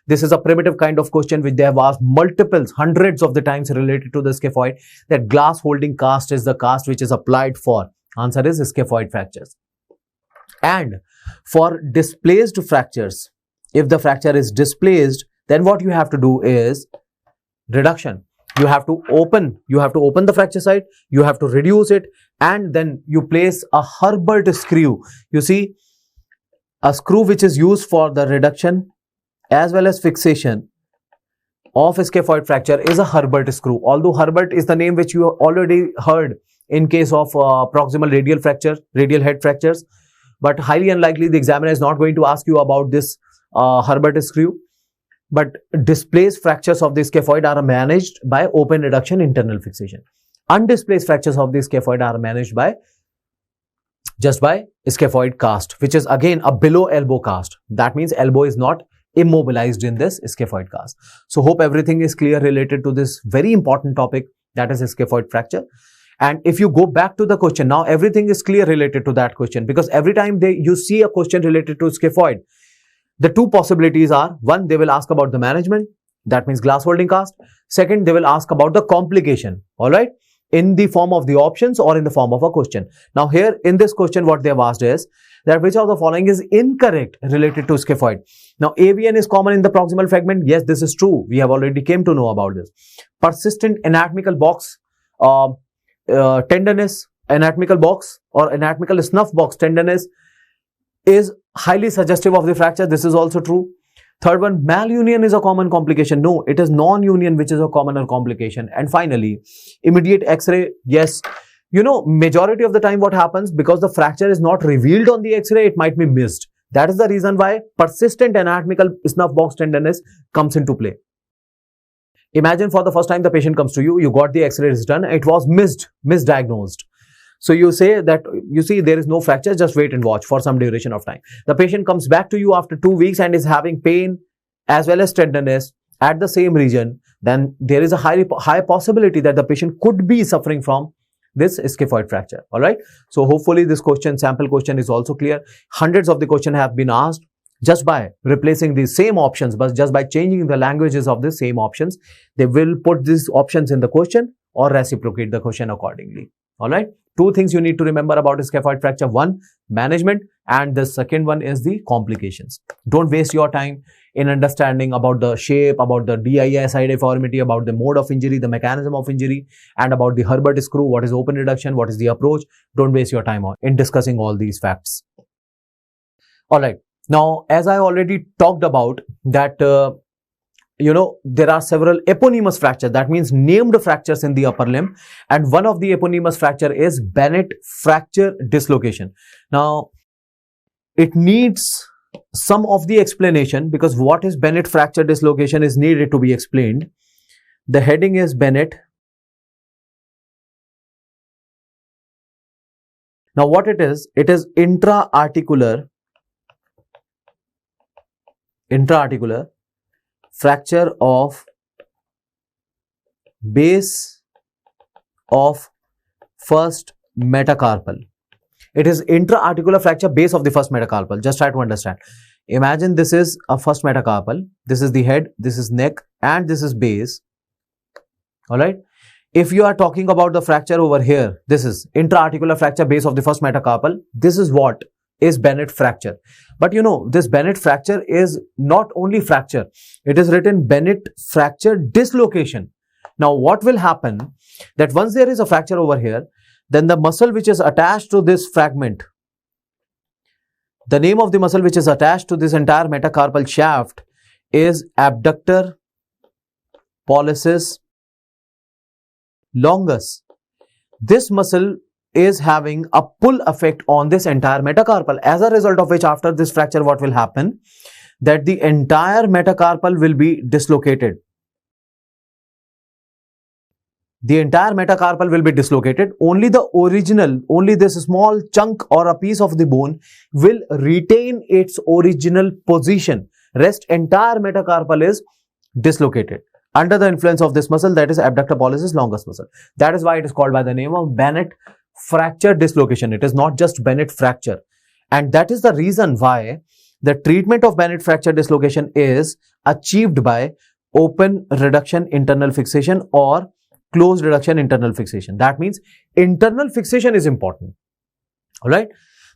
This is a primitive kind of question which they have asked multiples, hundreds of the times related to the scaphoid, that glass holding cast is the cast which is applied for. Answer is scaphoid fractures. And for displaced fractures, if the fracture is displaced, then what you have to do is reduction. You have to open the fracture site, you have to reduce it, and then you place a Herbert screw. You see, a screw which is used for the reduction as well as fixation of scaphoid fracture is a Herbert screw. Although Herbert is the name which you already heard in case of proximal radial fracture, radial head fractures, but highly unlikely the examiner is not going to ask you about this Herbert screw. But displaced fractures of the scaphoid are managed by open reduction internal fixation. Undisplaced fractures of the scaphoid are managed by scaphoid cast, which is again a below elbow cast. That means elbow is not immobilized in this scaphoid cast. So hope everything is clear related to this very important topic, that is scaphoid fracture. And if you go back to the question, now everything is clear related to that question, because every time you see a question related to scaphoid, the two possibilities are, one, they will ask about the management, that means glass holding cast. Second, they will ask about the complication, all right, in the form of the options or in the form of a question. Now here in this question, what they have asked is that which of the following is incorrect related to scaphoid. Now AVN is common in the proximal fragment. Yes, this is true. We have already came to know about this. Persistent anatomical box tenderness, anatomical box or anatomical snuff box tenderness is highly suggestive of the fracture. This is also true. Third one, malunion is a common complication. No, it is non-union which is a commoner complication. And finally, immediate X-ray. Yes, you know, majority of the time what happens, because the fracture is not revealed on the X-ray, it might be missed. That is the reason why persistent anatomical snuff box tenderness comes into play. Imagine for the first time the patient comes to you, you got the X-rays done, it was misdiagnosed. So you say that, you see, there is no fracture, just wait and watch for some duration of time. The patient comes back to you after 2 weeks and is having pain as well as tenderness at the same region. Then there is a high possibility that the patient could be suffering from this scaphoid fracture. All right. So hopefully this question, sample question, is also clear. Hundreds of the questions have been asked just by replacing the same options, but just by changing the languages of the same options. They will put these options in the question or reciprocate the question accordingly. All right. Two things you need to remember about scaphoid fracture. One, management, and the second one is the complications. Don't waste your time in understanding about the shape, about the DIA side deformity, about the mode of injury, the mechanism of injury, and about the Herbert screw, what is open reduction, what is the approach. Don't waste your time in discussing all these facts. All right. Now, as I already talked about that, you know, there are several eponymous fractures, that means named fractures in the upper limb, and one of the eponymous fracture is Bennett fracture dislocation. Now, it needs some of the explanation, because what is Bennett fracture dislocation is needed to be explained. The heading is Bennett. Now, what it is intra-articular fracture of base of first metacarpal. It is intra-articular fracture base of the first metacarpal. Just try to understand. Imagine this is a first metacarpal. This is the head, this is neck, and this is base. All right. If you are talking about the fracture over here, this is intra-articular fracture base of the first metacarpal. This is what is Bennett fracture. But you know, this Bennett fracture is not only fracture. It is written Bennett fracture dislocation. Now, what will happen that once there is a fracture over here, then the muscle which is attached to this fragment, the name of the muscle which is attached to this entire metacarpal shaft is abductor pollicis longus. This muscle is having a pull effect on this entire metacarpal, as a result of which after this fracture what will happen, that the entire metacarpal will be dislocated. The entire metacarpal will be dislocated. Only the original, only this small chunk or a piece of the bone will retain its original position. Rest entire metacarpal is dislocated under the influence of this muscle, that is abductor pollicis longus muscle. That is why it is called by the name of Bennett fracture dislocation. It is not just Bennett fracture. And that is the reason why the treatment of Bennett fracture dislocation is achieved by open reduction internal fixation or closed reduction internal fixation. That means internal fixation is important. Alright.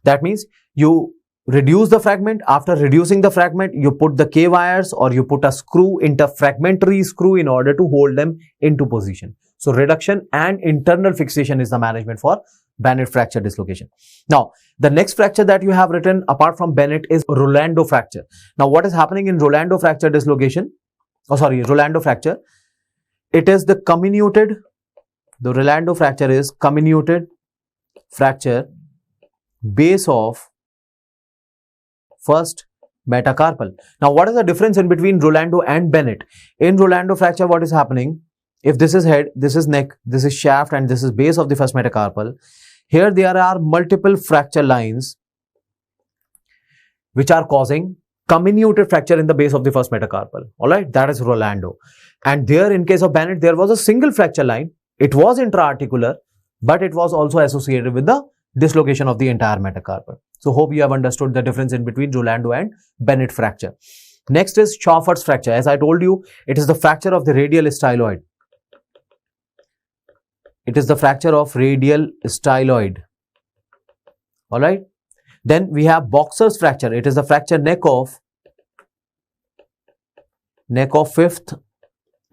That means you reduce the fragment. After reducing the fragment, you put the K wires or you put a screw, interfragmentary screw, in order to hold them into position. So reduction and internal fixation is the management for Bennett fracture dislocation. Now, the next fracture that you have written apart from Bennett is Rolando fracture. Now, what is happening in Rolando fracture dislocation? Rolando fracture. It is the Rolando fracture is comminuted fracture base of first metacarpal. Now, what is the difference in between Rolando and Bennett? In Rolando fracture, what is happening? If this is head, this is neck, this is shaft, and this is base of the first metacarpal, here there are multiple fracture lines which are causing comminuted fracture in the base of the first metacarpal. Alright, that is Rolando. And there, in case of Bennett, there was a single fracture line. It was intra-articular, but it was also associated with the dislocation of the entire metacarpal. So, hope you have understood the difference in between Rolando and Bennett fracture. Next is Schaffer's fracture. As I told you, it is the fracture of the radial styloid. It is the fracture of radial styloid. Alright. Then we have Boxer's fracture. It is the fracture neck of fifth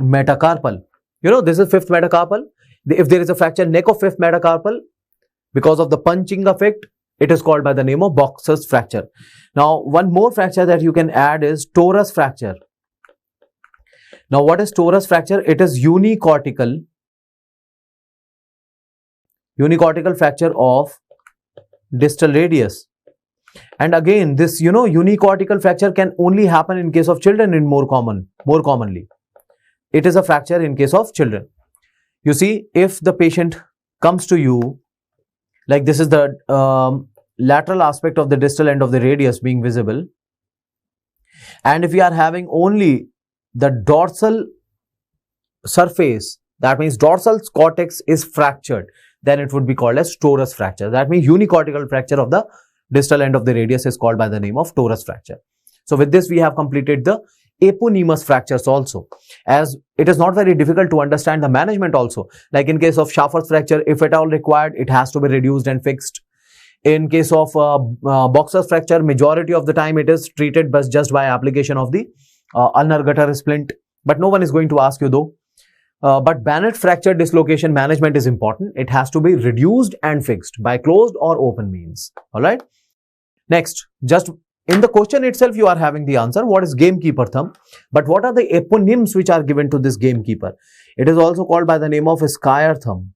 metacarpal. You know, this is fifth metacarpal. If there is a fracture neck of fifth metacarpal, because of the punching effect, it is called by the name of Boxer's fracture. Now, one more fracture that you can add is Torus fracture. Now, what is Torus fracture? It is unicortical fracture of distal radius. And again, this, unicortical fracture can only happen in case of children more commonly. It is a fracture in case of children. You see, if the patient comes to you, like this is the lateral aspect of the distal end of the radius being visible, and if you are having only the dorsal surface, that means dorsal cortex is fractured, then it would be called as Torus fracture. That means unicortical fracture of the distal end of the radius is called by the name of Torus fracture. So with this, we have completed the eponymous fractures also, as it is not very difficult to understand the management also. Like in case of Schaffer's fracture, if at all required, it has to be reduced and fixed. In case of Boxer's fracture, majority of the time it is treated just by application of the ulnar gutter splint. But no one is going to ask you though. But Bennett fracture dislocation management is important. It has to be reduced and fixed by closed or open means. Alright. Next, just in the question itself, you are having the answer. What is gamekeeper thumb? But what are the eponyms which are given to this gamekeeper? It is also called by the name of Square thumb.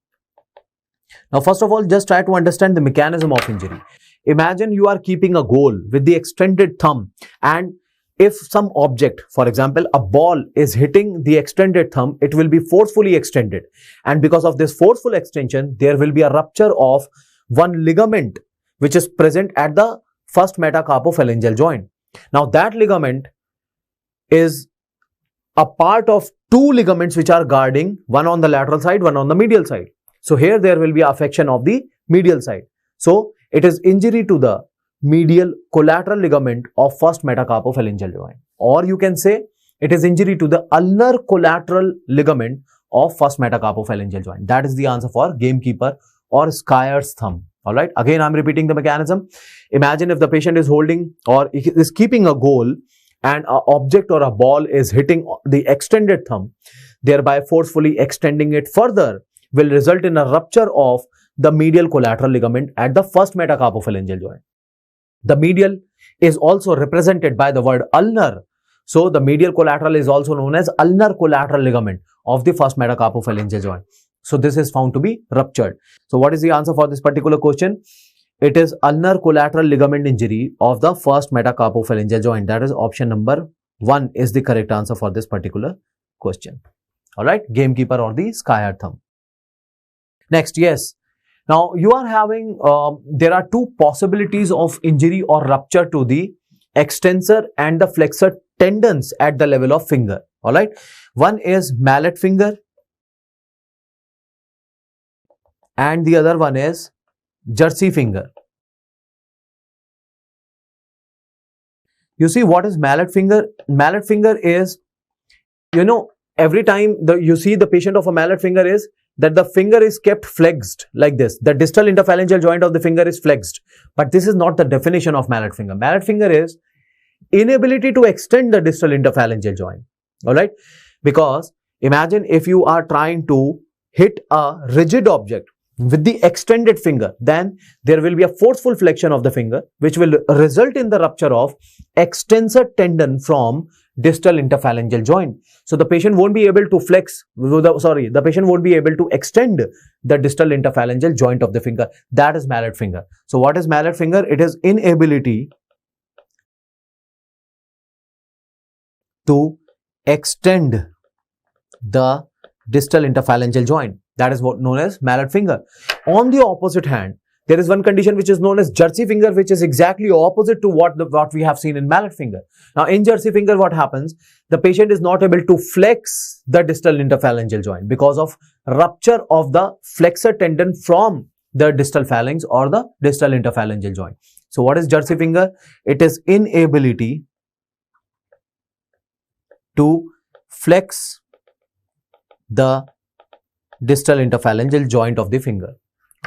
Now, first of all, just try to understand the mechanism of injury. Imagine you are keeping a goal with the extended thumb, and if some object, for example, a ball is hitting the extended thumb, it will be forcefully extended. And because of this forceful extension, there will be a rupture of one ligament which is present at the first metacarpophalangeal joint. Now, that ligament is a part of two ligaments which are guarding, one on the lateral side, one on the medial side. So, here there will be affection of the medial side. So, it is injury to the medial collateral ligament of first metacarpophalangeal joint. Or you can say it is injury to the ulnar collateral ligament of first metacarpophalangeal joint. That is the answer for gamekeeper or Square's thumb. Alright, again I am repeating the mechanism. Imagine if the patient is holding or is keeping a goal and an object or a ball is hitting the extended thumb, thereby forcefully extending it further, will result in a rupture of the medial collateral ligament at the first metacarpophalangeal joint. The medial is also represented by the word ulnar. So, the medial collateral is also known as ulnar collateral ligament of the first metacarpophalangeal joint. So, this is found to be ruptured. So, what is the answer for this particular question? It is ulnar collateral ligament injury of the first metacarpophalangeal joint. That is option number 1 is the correct answer for this particular question. Alright, gamekeeper or the Square thumb. Next, yes. Now, you are having, there are two possibilities of injury or rupture to the extensor and the flexor tendons at the level of finger. Alright, one is mallet finger and the other one is jersey finger. You see what is mallet finger? Mallet finger is, every time you see the patient of a mallet finger is that the finger is kept flexed like this. The distal interphalangeal joint of the finger is flexed. But this is not the definition of mallet finger. Mallet finger is inability to extend the distal interphalangeal joint. Alright? Because imagine if you are trying to hit a rigid object with the extended finger, then there will be a forceful flexion of the finger, which will result in the rupture of extensor tendon from distal interphalangeal joint. So the patient won't be able to the patient won't be able to extend the distal interphalangeal joint of the finger. That is mallet finger. So what is mallet finger? It is inability to extend the distal interphalangeal joint. That is what known as mallet finger. On the opposite hand, there is one condition which is known as jersey finger, which is exactly opposite to what we have seen in mallet finger. Now, in jersey finger, what happens? The patient is not able to flex the distal interphalangeal joint because of rupture of the flexor tendon from the distal phalanx or the distal interphalangeal joint. So, what is jersey finger? It is inability to flex the distal interphalangeal joint of the finger.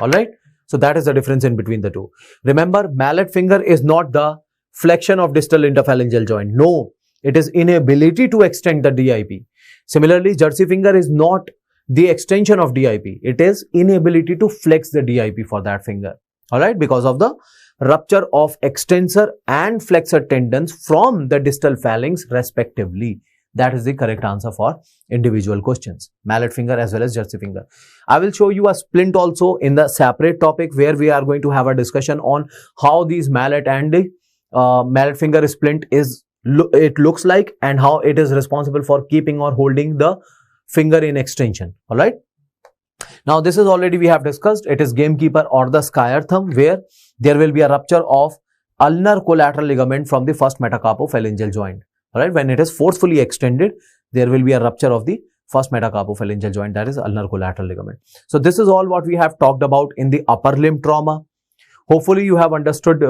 Alright? So that is the difference in between the two. Remember, mallet finger is not the flexion of distal interphalangeal joint. No, it is inability to extend the DIP. Similarly, jersey finger is not the extension of DIP. It is inability to flex the DIP for that finger. Alright? Because of the rupture of extensor and flexor tendons from the distal phalanx respectively. That is the correct answer for individual questions. Mallet finger as well as jersey finger. I will show you a splint also in the separate topic where we are going to have a discussion on how these mallet and mallet finger splint looks like and how it is responsible for keeping or holding the finger in extension. Alright. Now this is already we have discussed. It is gamekeeper or the square thumb, where there will be a rupture of ulnar collateral ligament from the first metacarpophalangeal joint. Alright, when it is forcefully extended, there will be a rupture of the first metacarpophalangeal joint, that is ulnar collateral ligament. So this is all what we have talked about in the upper limb trauma. Hopefully you have understood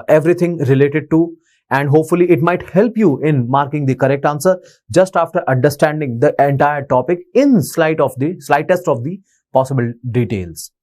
everything related to, and hopefully it might help you in marking the correct answer just after understanding the entire topic in slightest of the possible details.